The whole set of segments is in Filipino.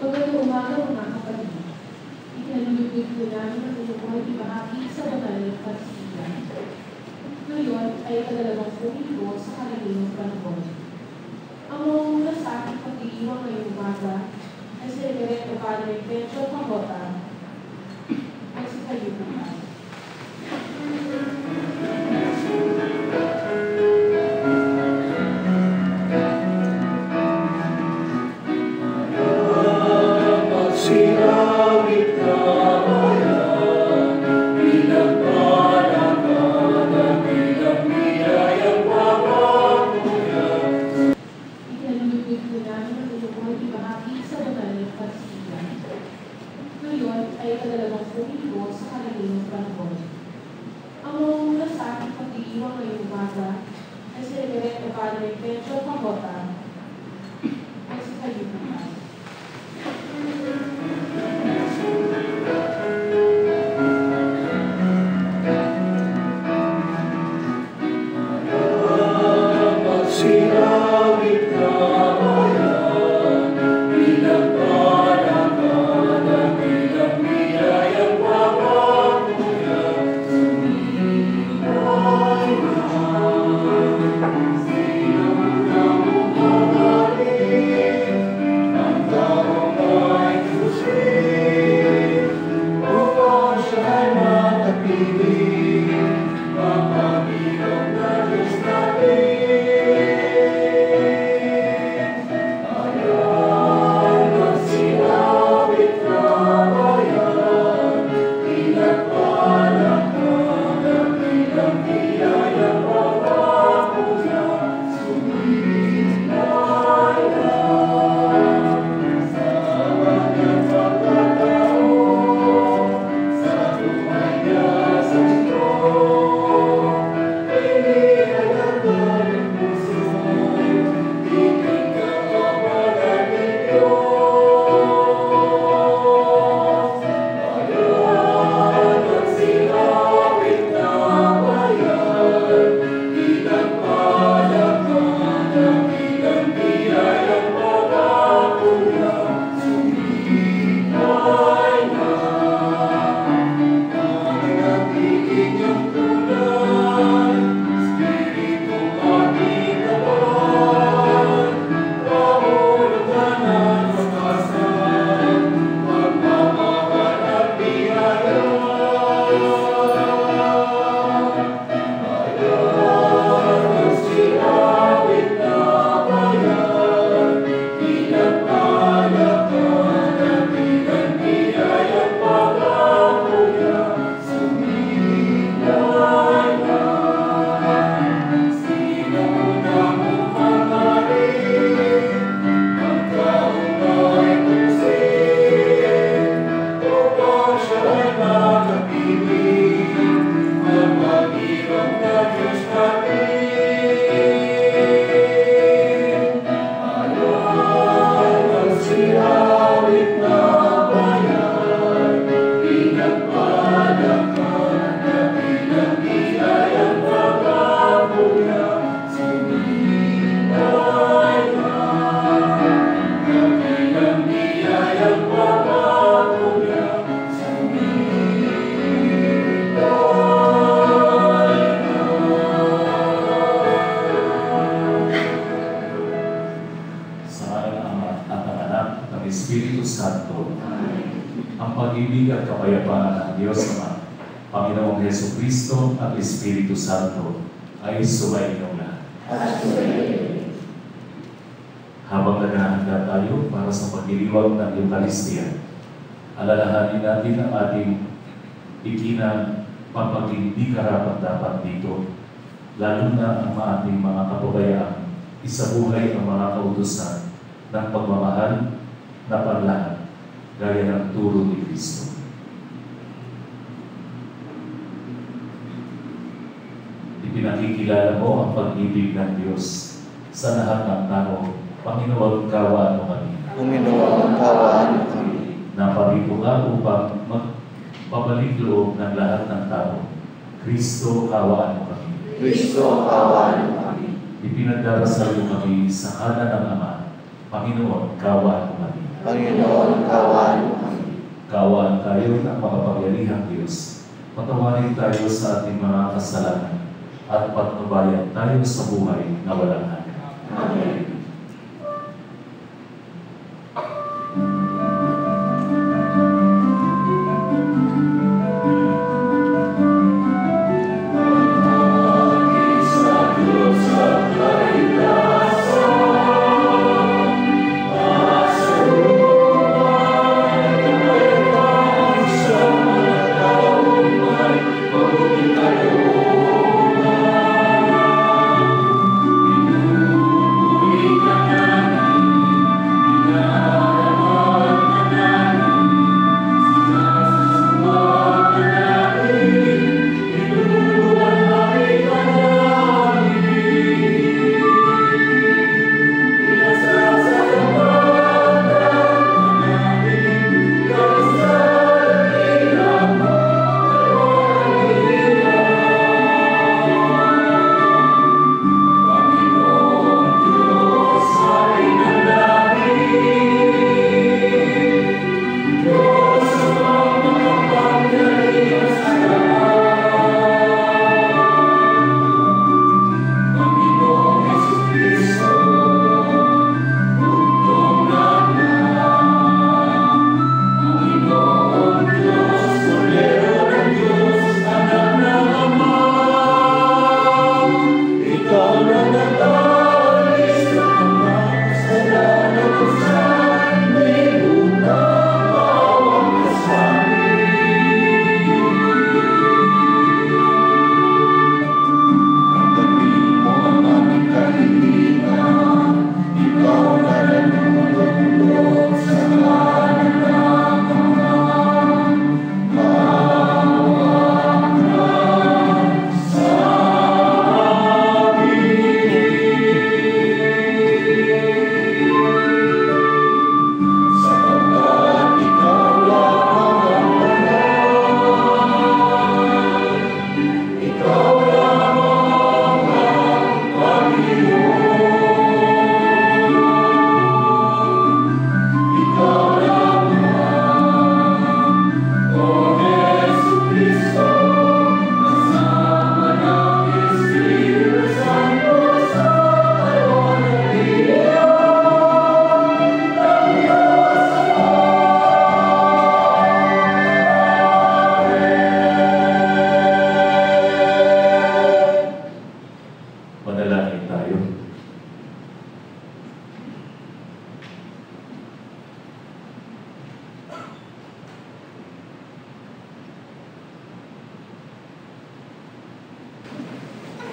Magandang umaga mga kapatid. Ikinalulugod po namin ang inyong mga ibahagi sa banal na Eucharistia. Ngayon ay kadalawang linggo sa karaniwang panahon. Ang mangunguna sa ating pag-iiwang ngayong umaga ay si Reverendo Padre Pedro Pangota ay si Kayubukan. Espiritu Santo ay sumainyo lahat. Habang naghahanda tayo para sa pagdiriwang ng Eucharistia, alalahanin natin ang ating ikinang pagpagindi karapat-dapat dito, lalo na ang ating mga kababayaan, isabuhay ang mga kautusan ng pagmamahal na panlahat, gaya ng turo ni Kristo. Pinakikilala mo ang pag-ibig ng Diyos sa lahat ng tao. Panginoon, kawaan mo kami. Panginoon, kawaan mo kami. Naparito ka upang magpabalik loob ng lahat ng tao. Kristo, kawaan mo kami. Kristo, kawaan mo kami. Ipinagdarasal mo kami sa kanan ng Ama. Panginoon, kawaan mo kami. Panginoon, kaawaan mo kami. Kaawaan tayo ng makapangyarihang Diyos. Patawarin tayo sa ating mga kasalanan at patnubayan tayo sa buhay na walang hanggan. Amen.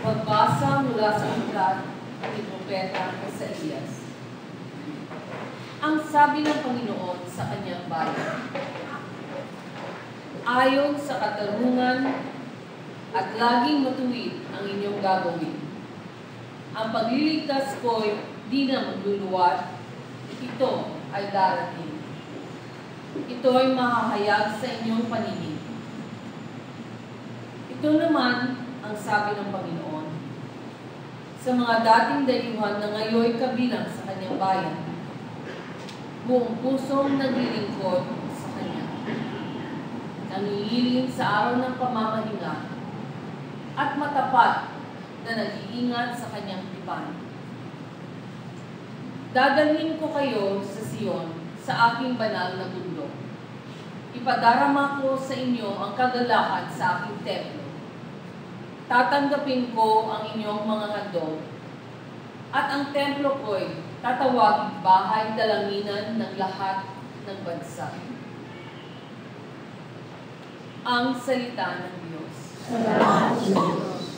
Pagbasa mula sa aklat ni Propeta Isaías. Ang sabi ng Panginoon sa kanyang bayan, ayon sa katarungan at laging matuwid ang inyong gagawin. Ang pagliligtas ko'y di na magluluwat, ito ay darating. Ito ay mahahayag sa inyong paningin. Ito naman ang sabi ng Panginoon sa mga dating dayuhan na ngayon kabilang sa kanyang bayan, buong pusong naglilingkod sa kanya, nangihiling sa araw ng pamamahinga at matapat na nag-iingat sa kanyang tipan. Dadalhin ko kayo sa Sion, sa aking banal na bundok. Ipadarama ko sa inyo ang kagalakan sa aking templo. Tatanggapin ko ang inyong mga handog, at ang templo ko'y tatawaging bahay dalanginan ng lahat ng bansa. Ang salita ng Diyos. Salamat sa Diyos.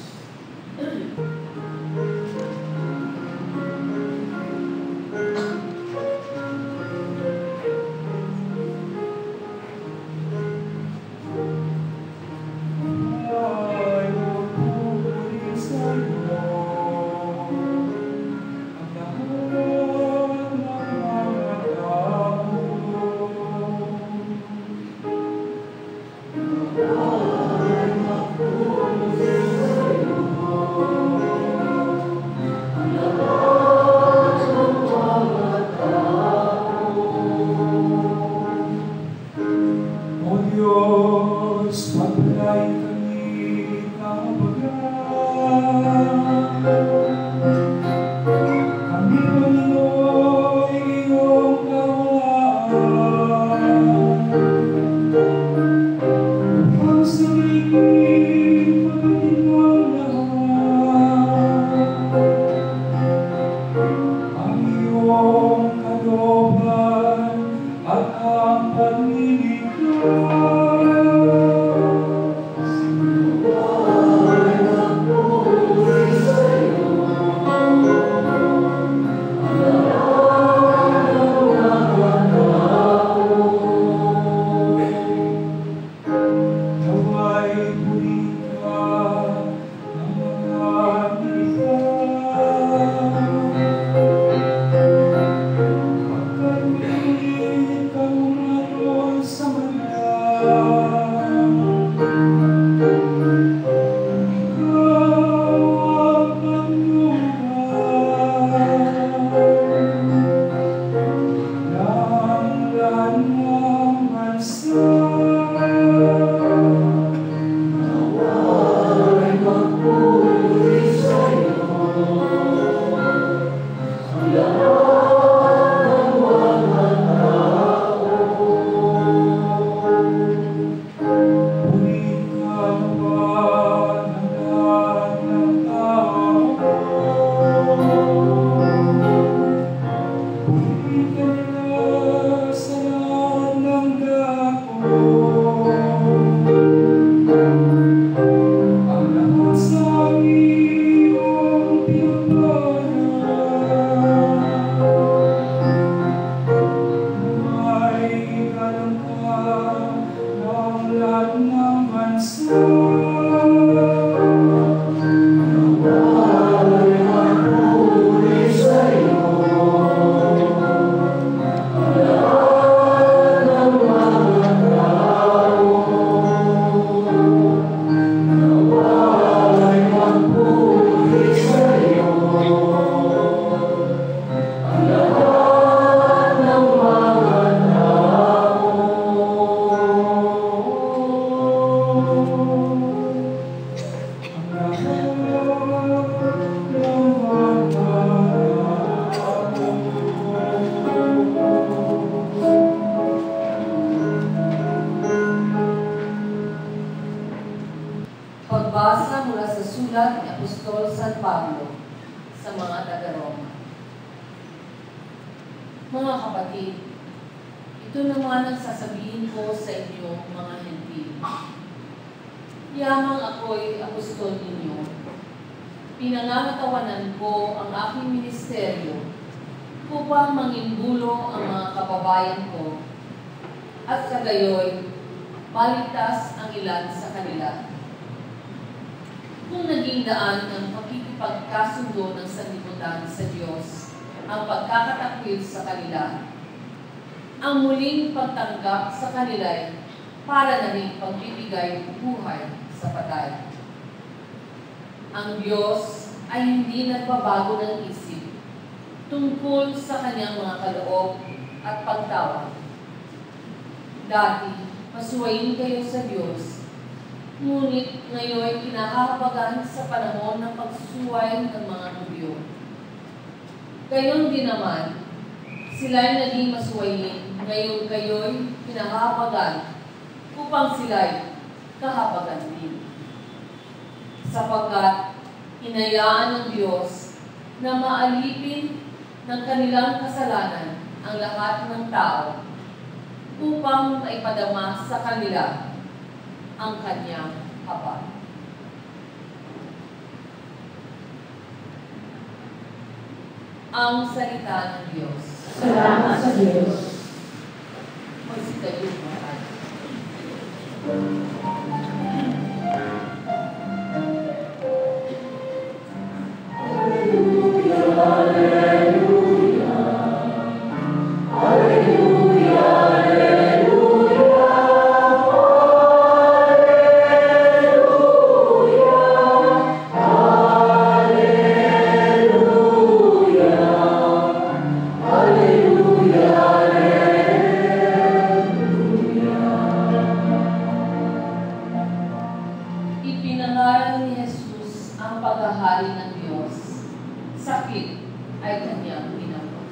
San Pablo sa mga taga-Roma. Mga kapatid, ito naman ang sasabihin ko sa inyo, mga Hentil. Yamang ako'y apostol ninyo, pinangangatawanan ko ang aking ministeryo upang mangimbulo ang mga kababayan ko at kagayoy maligtas ang ilan sa kanila. Kung naging daan ng pakikipagkasundo ng sanlibutan sa Diyos ang pagkakatakwil sa kanila, ang muling pagtanggap sa kanila'y para na rin pagbibigay buhay sa patay. Ang Diyos ay hindi nagbabago ng isip tungkol sa kanyang mga kaloob at pagtawag. Dati, masuwayin kayo sa Diyos, ngunit ngayon kinahabagan sa panahon ng pagsusuway ng mga Hudyo. Gayon din naman, sila'y naging masuwayin, ngayon kayo'y kinahabagan upang sila'y kahabagan din. Sapagkat hinayaan ng Diyos na maalipin ng kanilang kasalanan ang lahat ng tao upang maipadama sa kanila ang kanyang habag. Ang salita ng Diyos. Salamat sa Diyos. Magsitayo mga tayo. Ipinangaral ni Jesus ang paghahari ng Diyos. Sakit ay kanyang ginamot.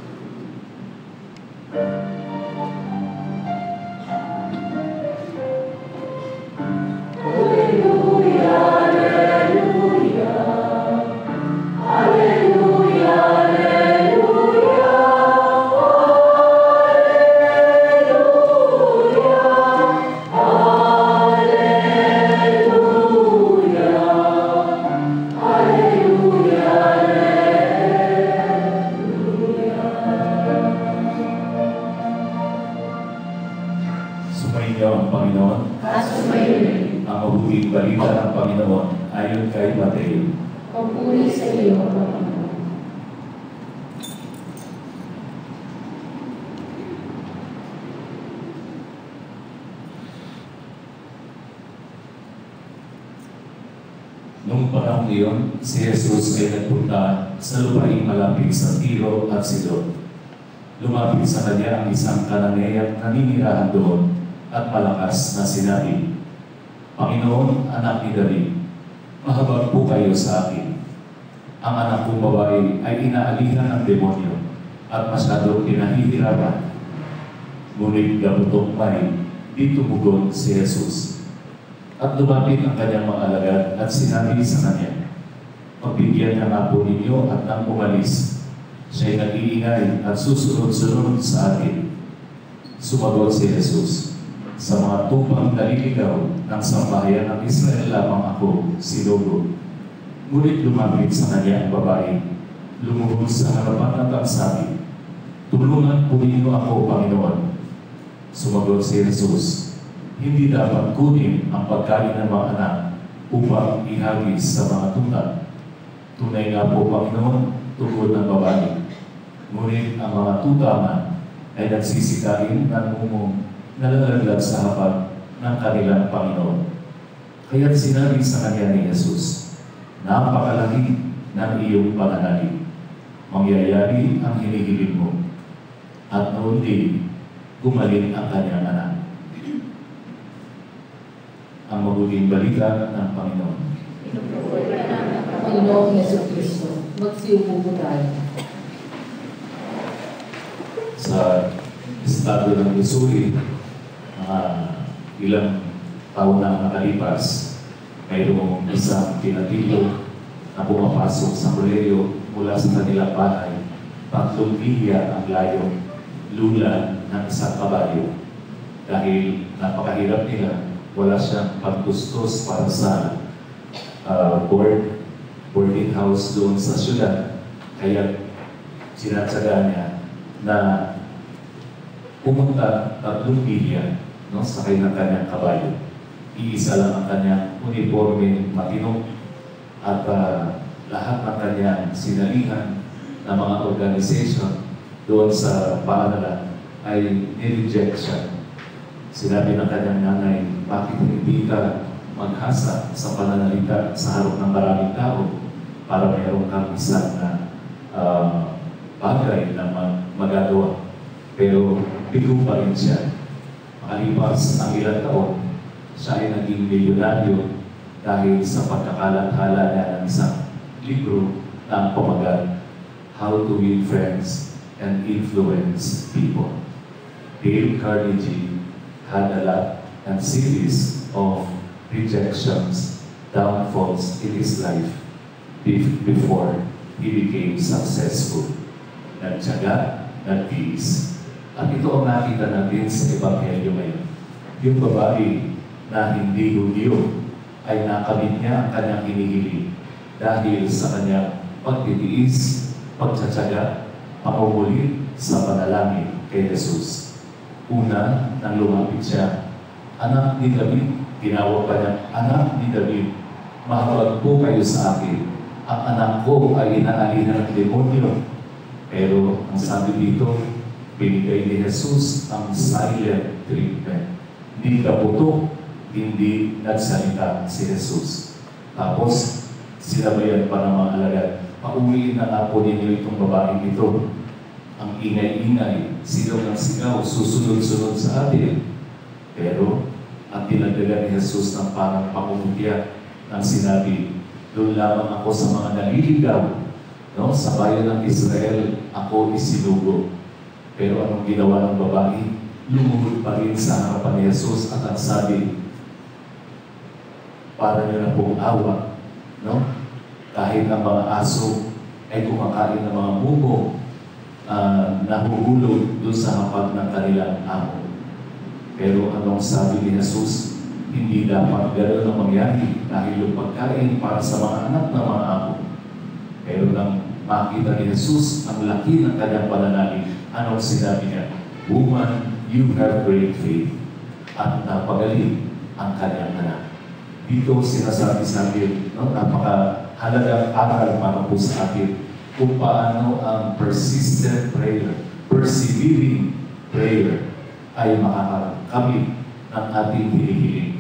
Sumainyo ang Panginoon. At sumayin. Ang mabuting balita ng Panginoon ayon kay Mateo. Papuri sa iyo, Panginoon. Noong panahon iyon, si Jesus ay nagpunta sa lupaing malapit sa Tiro at Sidon. Lumapit sa kanya ang isang Kananeyang naninirahan doon at malakas na sinabi, Panginoon, anak ni David, mahabag po kayo sa akin. Ang anak kong babae ay inaalihan ng demonyo at masyadong pinahihirapan. Ngunit gabutong may, di tumugon si Jesus. At lumapit ang kanyang mga alagad at sinabi sa kanya, pagbigyan niya nga po ninyo at nang umalis, siya'y nag-iingay at susunod-sunod sa atin. Sumagot si Jesus, sa mga tupang naliligaw ng sambahayan ng Israel lamang ako, sinugo. Ngunit lumapit sa kanya ang babae, lumuhod sa harapan at sabi, tulungan po ninyo ako, Panginoon. Sumagot si Jesus, hindi dapat kunin ang pagkain ng mga anak upang ihagis sa mga tuta. Tunay nga po, Panginoon, tungkol ng babae. Ngunit ang mga tuta man ay nagsisikain ng mumong nalalaglag sa hapag ng kanilang Panginoon. Kaya't sinabi sa kanya ni Jesus, napakalaki ng iyong pananalig. Mangyayari ang hinihiling mo. At noon din, gumaling ang kanyang anak. Ang mabuting balita ng Panginoon. Panginoong Yesu Cristo, magsiupo po tayo. Sa estado ng Missouri, ilang taon na nakalipas, mayroong isang pinatilo na pumapasok sa kolehiyo mula sa kanilang bahay. 3 milya ang layo, lulan ng isang kabayo. Dahil napakahirap nila, wala siyang pagtustos para sa boarding house doon sa syudad. Kaya sinatsaga niya na pumunta 3 milya, no, sakay ng kanyang kabayo. Iisa lang ang kanyang uniforme matino at lahat ng kanyang sinalihan ng mga organization doon sa paaralan ay nireject siya. Sinabi ng kanyang nanay, bakit hindi ka maghasa sa pananalita sa harap ng maraming tao para mayroon kang isang bagay na magagawa. Pero bigo pa rin siya. Makalipas ang ilang taon, siya ay naging milyonaryo dahil sa pagkakalathala niya ng isang libro na pamagat, How to Win Friends and Influence People. Dale Carnegie had a lot and series of rejections, downfalls in his life before he became successful. Nagtyaga, nagtiis. At ito ang nakita natin sa Ebanghelyo ngayon. Yung babae na hindi Hudyo ay nakamit niya ang kanyang hinihiling dahil sa kanyang pagtitiis, pagtsatsaga, pangunguli sa panalangin kay Jesus. Una, nang lumapit siya, anak ni David, tinawag pa niya, anak ni David, mahawag po kayo sa akin. Ang anak ko ay inaalihan ng demonyo. Pero ang sabi dito, binigay ni Jesus ang silent treatment. Hindi kaputok, hindi nagsalita si Jesus. Tapos, sinabayan pa ng mga alagad, pauwiin na nga po ninyo itong babaeng ito. Ang ingay-ingay, sigaw ng sigaw, susunod-sunod sa atin. Pero, ang dinagdagan ni Jesus ng parang pangungutya ng sinabi, doon lamang ako sa mga naliligaw. No? Sa bayan ng Israel, ako isinugo. Pero anong ginawa ng babae? Lumuhod pa rin sa harapan ni Jesus at ang sabi, para niyo na pong awa. No? Kahit ang mga aso ay kumakain ng mga buko, nahuhulog doon sa hapag ng kanilang amo. Pero anong sabi ni Jesus? Hindi dapat gano'n ang mangyari dahil yung pagkain para sa mga anak ng mga amo. Pero nang makita ni Jesus ang laki ng kanyang pananalig, anong sinabi niya? Woman, you have great faith. At napagaling ang kanyang anak. Dito sinasabi sa atin, no, napakahalagang aral para po sa atin kung paano ang persistent prayer, persevering prayer ay makakakamit ng ating hinihiling.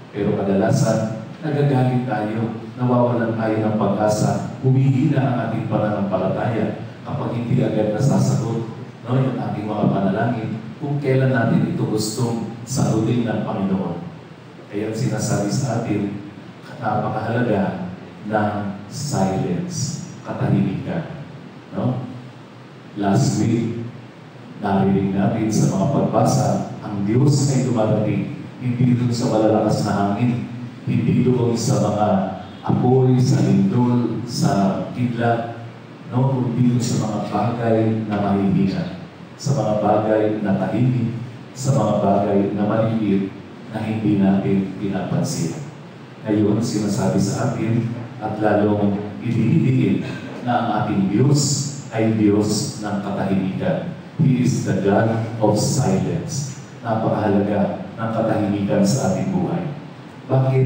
Pero kadalasan, nagagalit tayo, nawawalan tayo ng pag-asa, humihina ang ating pananampalataya kapag hindi agad nasasagot, no, yung ating mga panalangin kung kailan natin ito gustong sagutin ng Panginoon. Kaya sinasabi sa atin, napakahalaga ng silence, katahimikan. No? Last week, narinig natin sa mga pagbasa, ang Diyos ay dumarating, hindi doon sa malalakas na hangin, hindi doon sa mga apoy, sa lindol, sa kidlat, no? Kundi doon sa mga bagay na mahihina, sa mga bagay na tahimik, sa mga bagay na maliliit na hindi natin pinapansin. Ngayon, sinasabi sa atin at lalong idinidiin na ang ating Diyos ay Diyos ng katahimikan. He is the God of silence. Napakahalaga ng katahimikan sa ating buhay. Bakit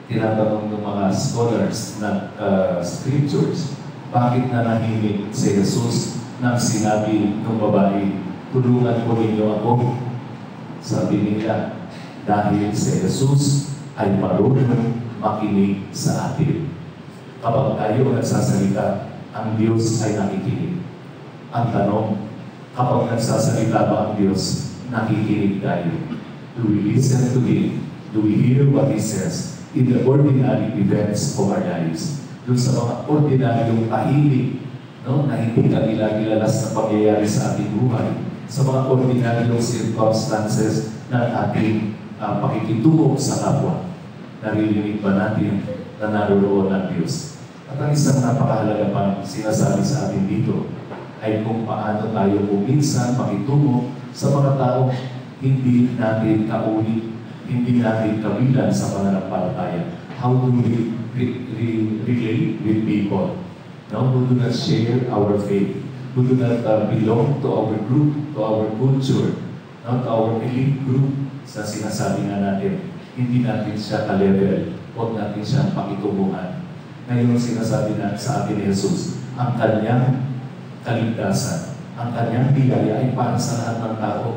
tinatanong ng mga scholars ng scriptures, bakit nanahimik si Jesus nang sinabi ng babae, tulungan po ninyo ako? Sabi nila, dahil si Jesus ay marunong makinig sa atin. Kapag tayo nagsasalita, ang Diyos ay nakikinig. Ang tanong, kapag nagsasalita ba ang Diyos, nakikinig tayo? Do we listen to Him? Do we hear what He says in the ordinary events of our lives? Doon sa mga ordinaryong tahimik, no, na hindi kagilagilalas na pangyayari sa ating buhay, sa mga ordinaryong circumstances ng ating pakikitungo sa kapwa. Naririnig ba natin na naroon ang Diyos? At ang isang napakahalaga pang sinasabi sa atin dito ay kung paano tayo kuminsan makitungo sa mga taong hindi natin kauli, hindi natin kabilang sa pananampalataya. How do we relate with people? No, who do not share our faith, who do not belong to our group, to our culture, no, to our elite group. Sa sinasabi nga natin, hindi natin siya ka-level, huwag natin siyang pakitunguhan. Ngayon sinasabi na sa atin ni Jesus, ang kanyang kaligtasan, ang kanyang biyaya ay para sa lahat ng tao.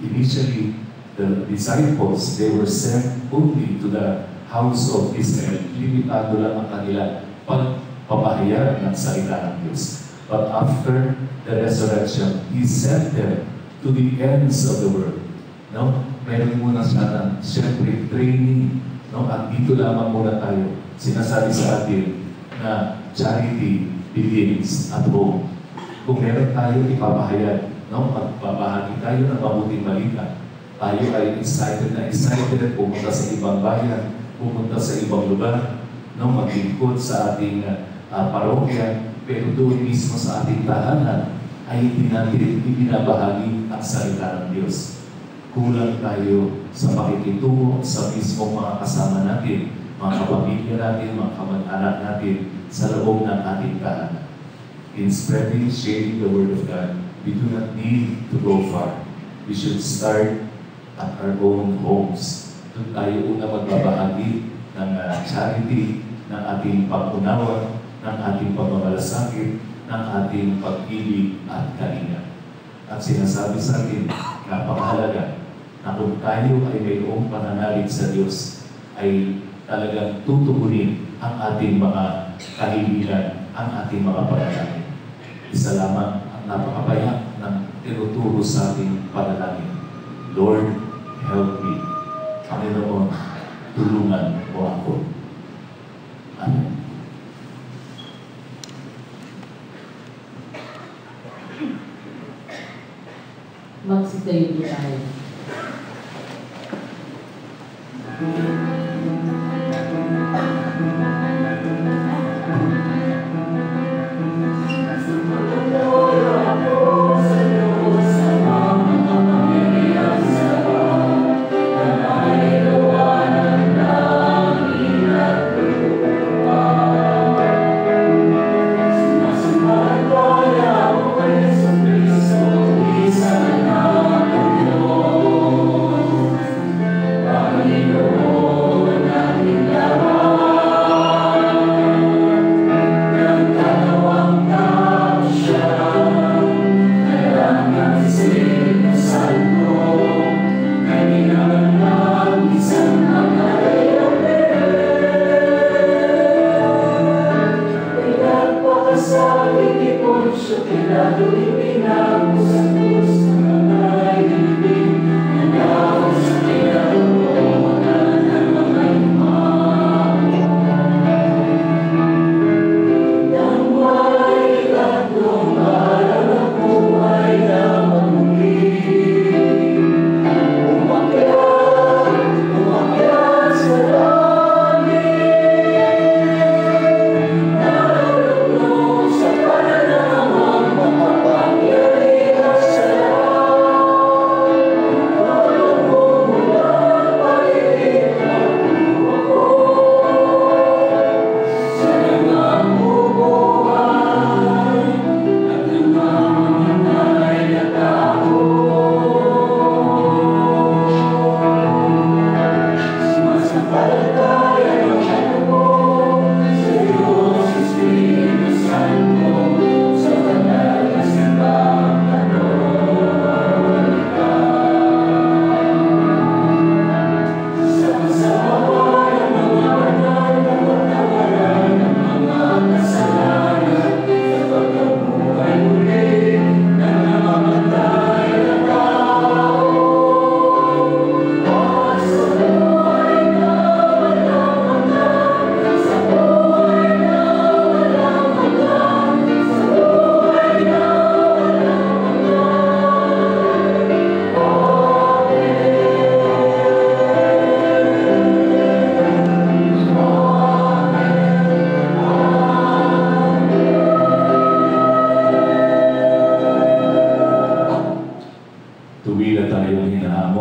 Initially, the disciples, they were sent only to the house of Israel. Limitado lang ang kanilang pagpapahayag ng salita ng Diyos. But after the resurrection, He sent them to the ends of the world. No? Meron muna sana, siyempre, training. No? At dito lamang muna tayo. Sinasabi sa atin na charity begins at home. Kung meron tayo ipapahayag, no? Magbabahagi tayo ng mabuting balita. Tayo ay excited pumunta sa ibang bayan, pumunta sa ibang lugar, no? Maglingkod sa ating parokya, pero doon mismo sa ating tahanan ay hindi natin ibinabahagi ang salita ng Diyos. Kulang tayo sa pakikitungo sa mismong mga kasama natin, mga kapamilya natin, mga kamag-anak natin sa loob ng ating tahanan. In spreading, sharing the Word of God, we do not need to go far. We should start at our own homes. Doon tayo una magbabahagi ng charity, ng ating pag-unawa, ng ating pagmamalasakit, ng ating pag-ibig at kalinga. At sinasabi sa atin, napakahalaga na kung tayo ay mayroong pananalig sa Diyos, ay talagang tutugunin ang ating mga kahilingan, ang ating mga panalangin. Isa lamang ang napakabayak ng tinuturo sa ating panalangin. Lord, help me. Panginoon, tulungan mo ako. Amen. Magsitayo po tayo. Lord.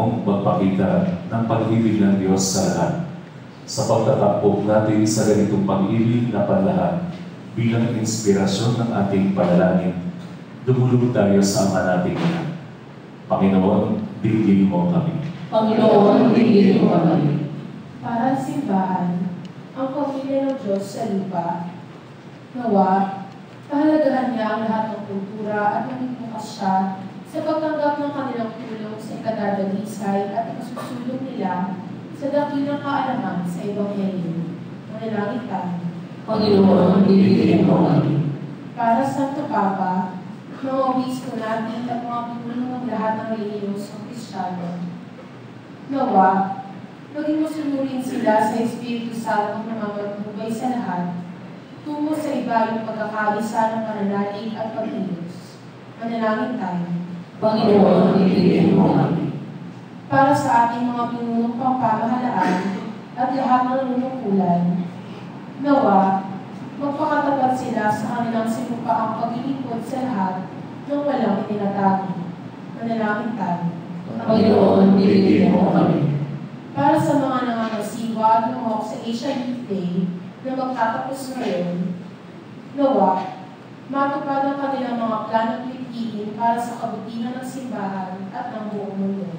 mong magpakita ng pag-ibig ng Diyos sa lahat. Sa pagtatampok natin sa ganitong pag-ibig na panlahat bilang inspirasyon ng ating panalangin, dumulog tayo sa Ama nating Ina. Panginoon, dinggin mo kami. Panginoon, dinggin mo kami. Para sa simbahan, ang pamilya ng Diyos sa lupa, nawa, pahalagahan niya ang lahat ng kultura at maging bukas siya sa pagtanggap ng kanilang tulong sa ikadadalisay at ikasusulong nila sa dakilang kaalaman sa Ebanghelyo. Manalangin tayo. Panginoon, dinggin mo kami. Para sa Santo Papa, mga obispo natin at mga pinuno ng lahat ng relihiyosong Kristiyano, nawa, maging masunurin sila sa Espiritu Santo na magpapubay sa lahat, tungo sa iba yung pagkakaisa ng pananalig at pagkilos. Manalangin tayo. Panginoon, dinggin mo kami. Para sa ating mga pinunong pamamahalaan at lahat ng nanunungkulan, nawa, magpakatapat sila sa kanilang sinumpaang paglilingkod sa lahat ng walang itinatago. Manalangin tayo. Panginoon, dinggin mo kami. Para sa mga nangangasiwa at lumok sa Asia Youth Day na magtatapos ngayon, nawa, matupad ang kanilang mga planong litigin para sa kabutihan ng simbahan at ng buong mundo.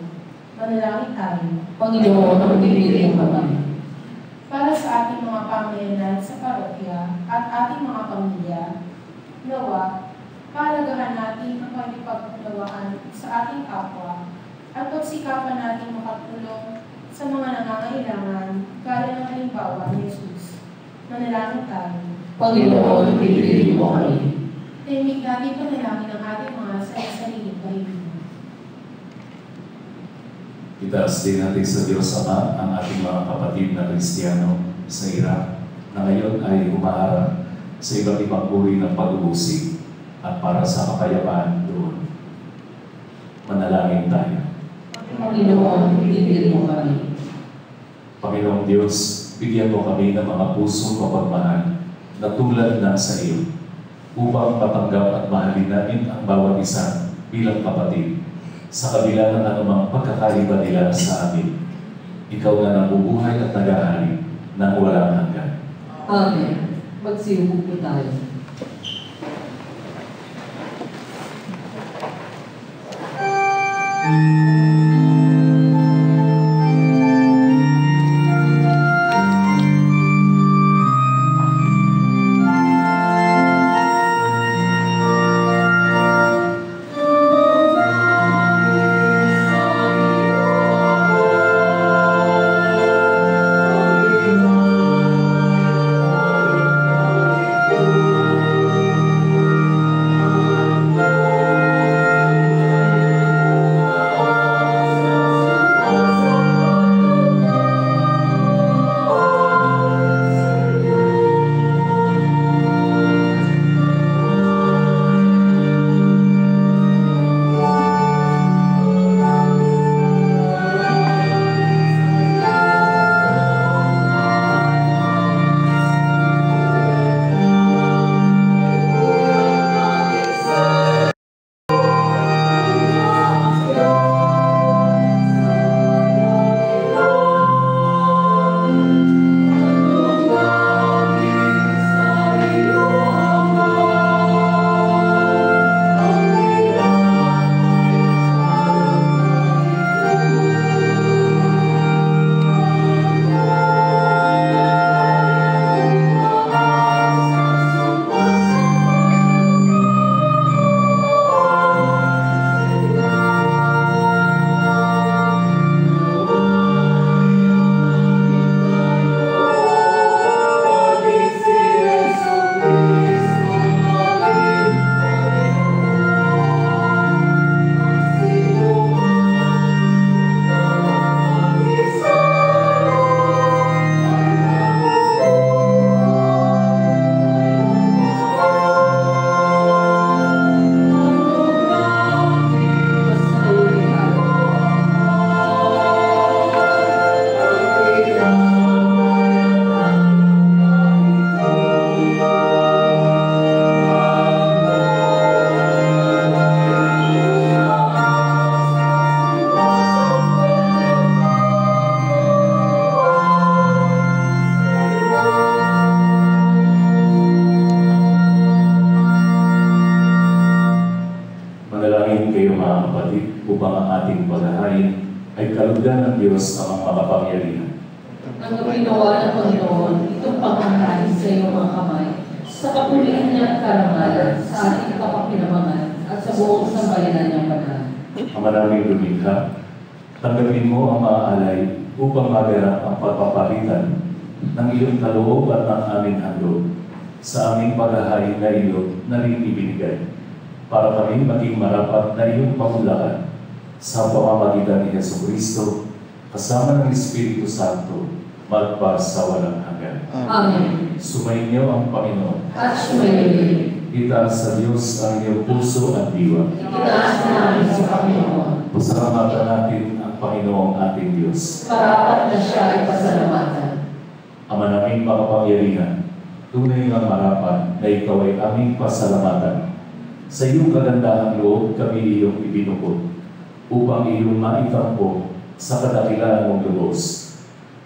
Manalangin tayo. Panginoon, dinggin mo kami. Para sa ating mga pamayanan sa parokya at ating mga pamilya, nawa, pahalagahan natin ang pagpapagpunawaan sa ating kapwa at pagsikapan natin makatulong sa mga nangangailangan gaya ng halimbawa ni Jesus. Manalangin tayo. Panginoon, dinggin mo kami. Tahimik natin panalangin ang ating mga sariling kaibigan. Itaas din natin sa Diyos Ama ang ating mga kapatid na Kristiyano sa Iraq na ngayon ay humaharap sa iba't ibang uri ng pag-uusig at para sa kapayapaan doon. Manalangin tayo. Panginoon, dinggin mo kami. Panginoong Diyos, bigyan mo kami ng mga pusong mapagmahal na tulad ng sa iyo upang matanggap at mahalin namin ang bawat isa bilang kapatid sa kabila ng anumang pagkakaiba nila sa amin. Ikaw na nabubuhay at nag-ahari ng walang hanggan. Amen. Magsiupo po tayo. ay kalugdan ng Diyos ang makapangyarihan. Ang ginawa ng Panginoon, itong panghahain sa iyong mga kamay, sa kapulihan niya at karangalan, sa ating kapakinabangan, at sa buong sambayanan niyang banal. Ama naming lumikha, tanggapin mo ang mga alay upang maganap ang pagpapalitan ng iyong kaloob at ng aming handog sa aming paghahain na iyo na rin ibinigay, para kami maging marapat na iyong pamulaan sa pamamagitan ni Jesucristo kasama ng Espiritu Santo magpa sa walang hanggan. Amen. Sumainyo ang Panginoon. At sumayin. Itaas sa Diyos ang iyong puso at diwa. Itaas namin sa Panginoon. Pasalamatan natin ang Panginoong ating Diyos. Parapat na siya ay pasalamatan. Ama naming makapangyarihan, tunay nga marapat na ikaw ay aming pasalamatan. Sa iyong kagandahang loob kami iyong ibinukod upang iyong maitampo sa kadakilaan mong lubos.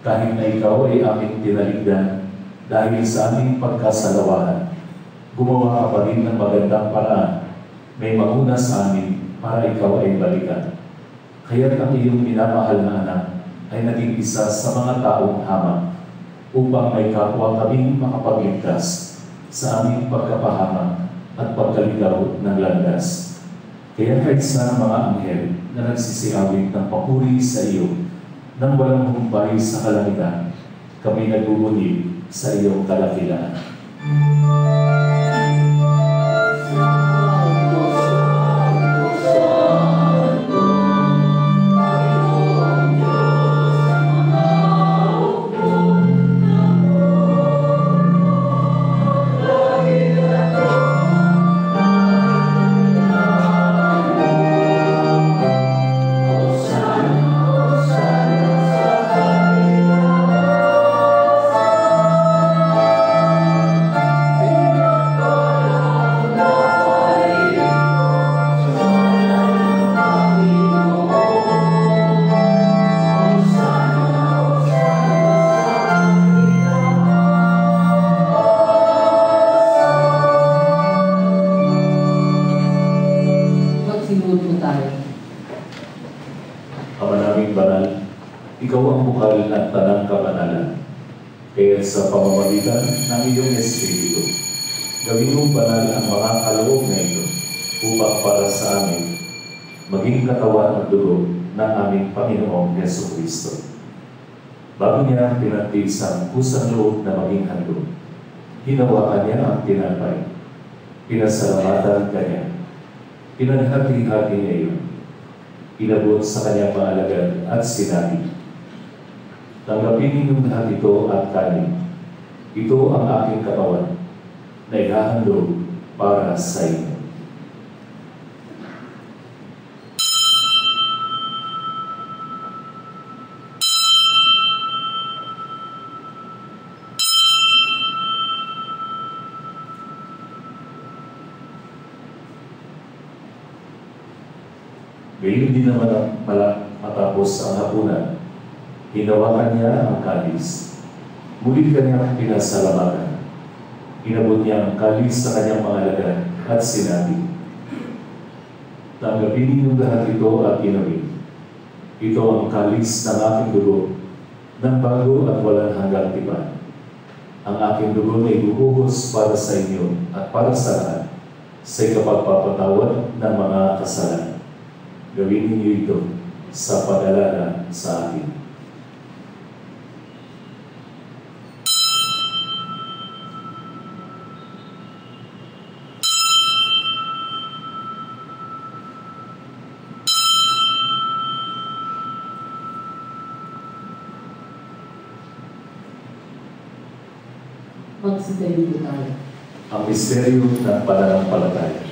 Kahit na ikaw ay aming tinaligdan dahil sa aming pagkasalawahan, gumawa ka pa rin ng magandang paraan, may mauna sa amin para ikaw ay balikan. Kaya't ang iyong minamahal na anak ay naging isa sa mga taong hamang upang may kapwa kaming makapagligtas sa aming pagkapahamak at pagkaligaw ng landas. Kaya kahit sa mga anghel na nagsisiawit ng papuri sa iyo, nang walang humpay sa kalangitan, kami nagbubunyi sa iyong kadakilaan. Sa pamamagitan ng iyong Espiritu, gawin mong banal ang mga kaloob na ito upang para sa amin maging katawan at dugo ng aming Panginoong Jesucristo. Bago niya pinagtiis ang kusang loob na maging handog, hinawakan niya ang tinapay, pinasalamatan kanya, pinaghati-hati niya iyon, inabot sa kanyang mga alagad at sinabi, "Tanggapin ninyong lahat ito at kanin. Ito ang aking katawan na ihahandog para sa inyo." Gayon din naman matapos ang hapunan, hinawakan niya ang kalis. Muli kanyang pinasalamatan. Inabot niya ang kalis sa kanyang mga alagad at sinabi, "Tanggapin ninyong lahat ito at inumin. Ito ang kalis ng aking dugo, ng bago at walang hanggang tipan. Ang aking dugo na ibubuhos para sa inyo at para sa lahat sa ikapagpapatawad ng mga kasalanan. Gawin ninyo ito sa pag-alala sa akin." Magsitayo po tayo. Ang misteryo ng pananampalataya.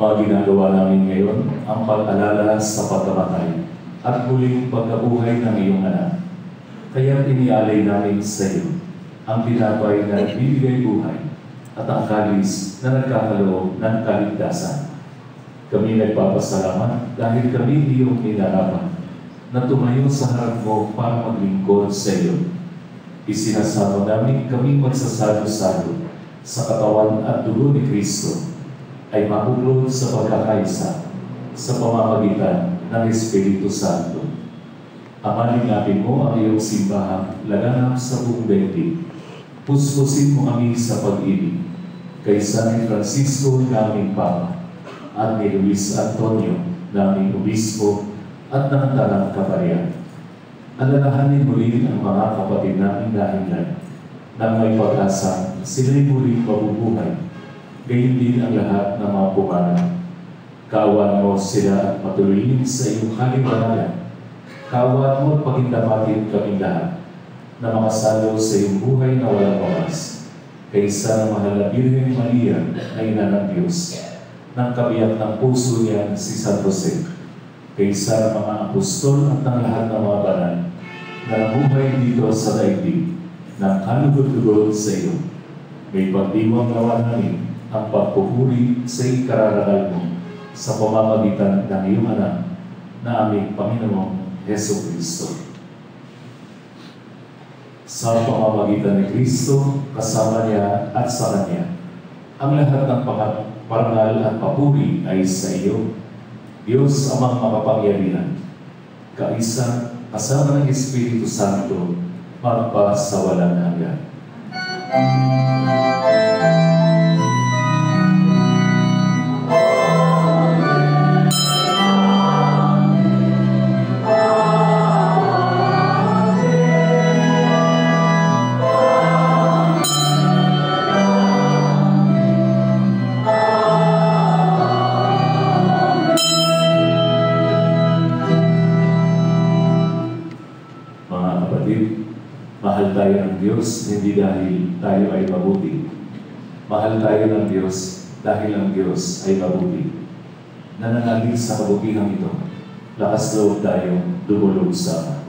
mga ginagawa namin ngayon ang pag-alala sa pagkamatay at muling pagkabuhay ng iyong anak. Kaya inialay namin sa iyo ang tinapay na nagbibigay buhay at ang kalis na nagkakaloob ng kaligtasan. Kami nagpapasalamat dahil kami iyong minarapat na tumayo sa harap mo para maglingkod sa iyo. Isinasama namin kami magsasalo-salo sa katawan at dugo ni Kristo ay mahuklod sa pagkakaisa sa pamamagitan ng Espiritu Santo. Amalingapin mo ang iyong simbahang laganap sa buong daigdig. Puspusin mo kami sa pag-ibig kay San Francisco naming Papa at ni Luis Antonio naming Obispo at ng Tanang Kaparian. Alalahanin mo rin ang mga kapatid namin dahilan nang may pag-asa sila'y muling mabubuhay. Gayon din ang lahat ng mga pumanan. Kaawaan mo sila at patuloyin sa iyong kaliwanagan. Kaawaan mo at pagindamatin kaming lahat na makasalo sa iyong buhay na walang wakas. Kaysa ng mahal na Birhen Maria na ina ng Diyos, ng kabiyak ng puso niya si San Jose, kaysa ng mga apostol at ng lahat ng mga banal na nabuhay dito sa daigdig ng kalugod-lugod sa iyo. May pagdiwang nawa namin ang pagpupuri sa ikararangal mo sa pamamagitan ng iyong anak na aming Panginoong Heso Kristo. Sa pamamagitan ni Kristo, kasama niya at sa Kanya, ang lahat ng parangal at papuri ay sa iyo, Diyos amang makapangyarihan, kaisa, kasama ng Espiritu Santo, magpa sa walang hanggan. Mahal tayo ng Diyos, hindi dahil tayo ay mabuti. Mahal tayo ng Diyos dahil ang Diyos ay mabuti. Nananalig sa kabutihan ito, lakas loob tayo dumulog sa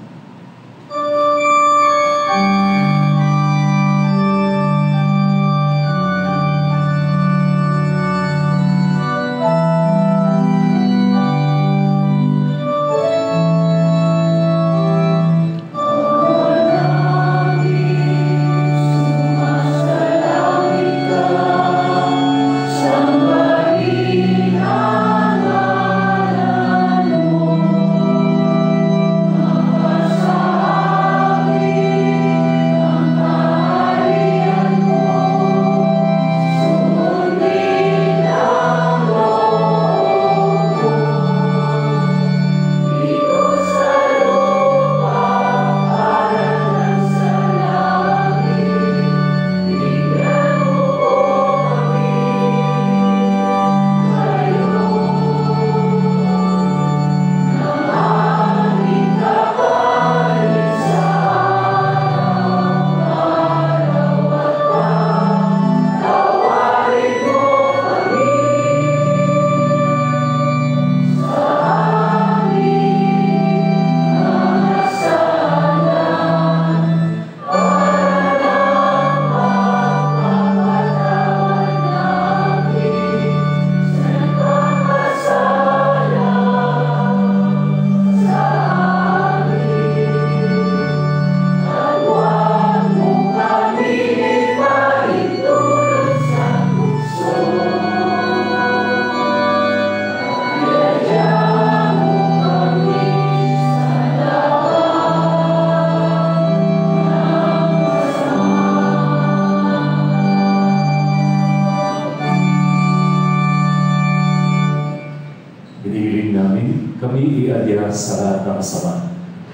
kami iadya sa lahat ng kasama.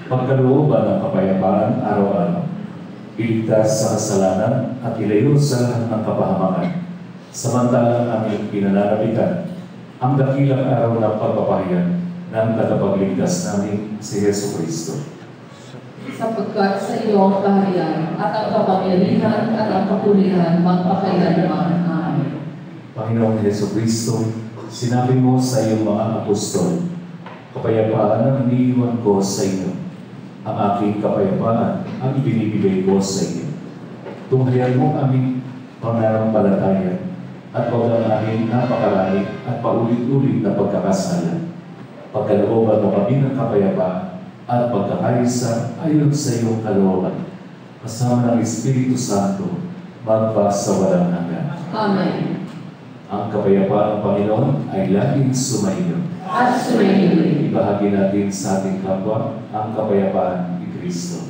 Pagkalooban ng kapayapaan araw-araw. Iligtas sa kasalanan at ilayo sa lahat ng kapahamakan. Samantalang aming pinananabikan ang dakilang araw ng pagpapahayag ng tagapagligtas namin si Heso Kristo. Sapagkat sa iyo ang kaharian at ang kapangyarihan at ang kapulihan magpakailanman. Amen. Panginoong Heso Kristo, Sinabi mo sa iyong mga apostol, kapayapaan ang iniiwan ko sa inyo. Ang aking kapayapaan ang ibinibigay ko sa inyo. Tunghayan mo aming pananampalataya at huwag ang aming napakarami at paulit-ulit na pagkakasala. Pagkalooban mo kami ng kapayapaan at pagkakaisa ayon sa iyong kalooban, kasama ng Espiritu Santo, magpa sa walang hanggan. Amen. Ang kapayapaan ng Panginoon ay laging sumainyo. At sumainyo. Ibahagi natin sa ating kapwa ang kapayapaan ni Kristo.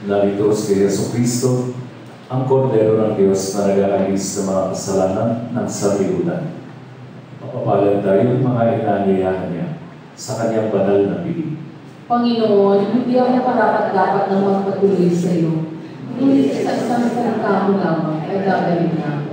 Narito si Jesucristo, ang Kordero ng Diyos na nag-aalis sa mga kasalanan ng sanlibutan. Mapapalad tayo ng mga inanyayahan niya sa kanyang banal na piling. Panginoon, hindi ako naparapat-dapat na magpatuloy sa iyo. Ngunit sa isang salita mo lamang ay gagawin niya ako.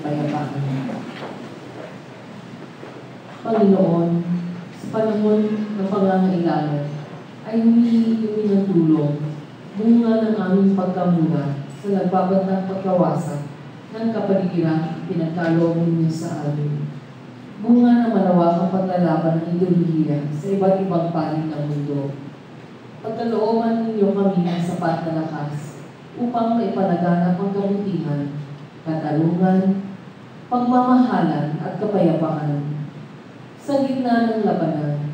kapayapaan. Panginoon, sa panahon ng pangangailangan, ay humihingi kami ng tulong, bunga ng aming pagkamunga sa nagbabatang pagkawasak ng kapaligiran pinagkaloob ninyo sa amin. Bunga ng malawakang paglalaban ng ideolohiya sa iba't ibang panig ng mundo. Pagkalooban ninyo kami ng sapat na lakas upang maipalaganap ang kabutihan, katarungan, pagmamahalan at kapayapaan. Sa gitna ng labanan,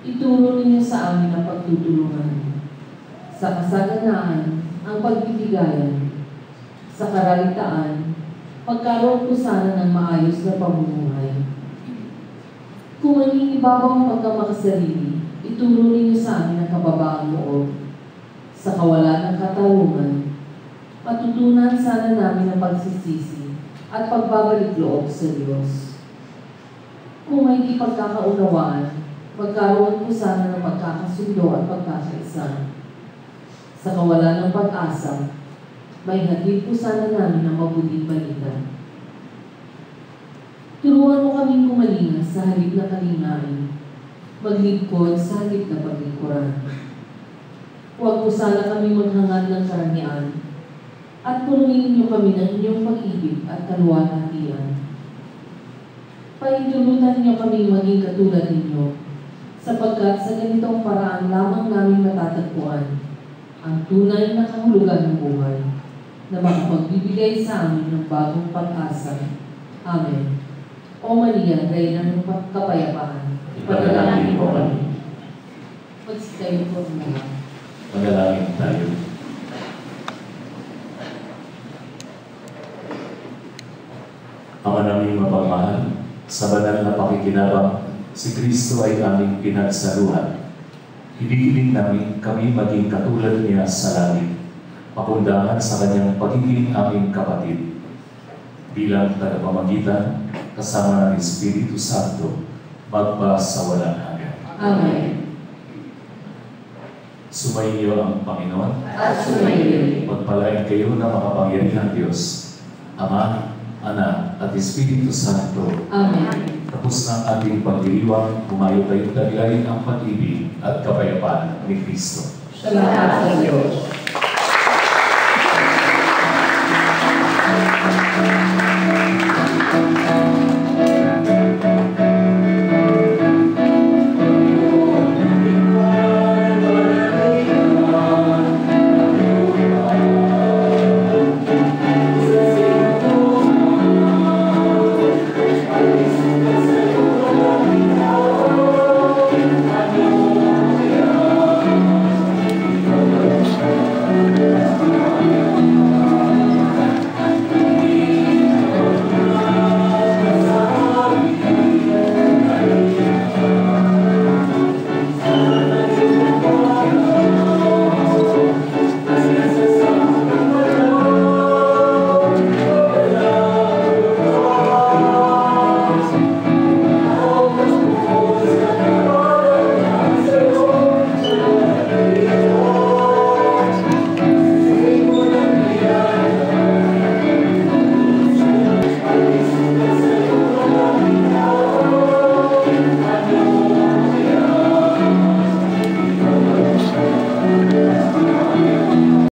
ituro ninyo sa amin ang pagtutulungan. Sa kasaganaan, ang pagbibigayan. Sa karalitaan, pagkaroon ko sana ng maayos na pamumuhay. Kung mangingibabaw ang pagkamakasarili, ituro ninyo sa amin ang kababaang loob. Sa kawalan ng katarungan, matutunan sana namin ang pagsisisi at pagbabalik loob sa Diyos. Kung may di pagkakaunawaan, magkaroon po sana ng pagkakasundo at pagkakaisa. Sa kawalan ng pag-asa, may hatid po sana namin ang mabuting balita. Turuan mo kaming kumalingas sa halip na kalingain, maglingkod sa halip na paglingkuran. Huwag po sana kami maghangad ng karangyaan, at punuin niyo kami ng inyong pag-ibig at kaluwalhatian. Paintulutan niyo kami maging katulad ninyo, sapagkat sa ganitong paraan lamang namin matatagpuan ang tunay na kahulugan ng buhay na makapagbibigay sa amin ng bagong pag-asa. Amen. O Maria, Reyna ng kapayapaan, Ipanalangin po kami. Magsitayo po ang lahat. Manalangin tayo. Ama naming mapagmahal, sa banal na pakikinabang, si Kristo ay aming pinagsaluhan. Hinihiling namin kami maging katulad niya sa langit, pakundangan sa kanyang pagiging aming kapatid. Bilang tagapamagitan, kasama ng Espiritu Santo, magpa sa walang hanggan. Amen. Sumainyo ang Panginoon. At sumayin. Pagpalain kayo ng makapangyarihan Diyos, Ama, Anak, at Espiritu Santo. Amen. Tapos ng ating pagdiriwang, humayo kayong dagilain ang pag-ibig at kapayapaan ni Kristo. Salamat sa Diyos.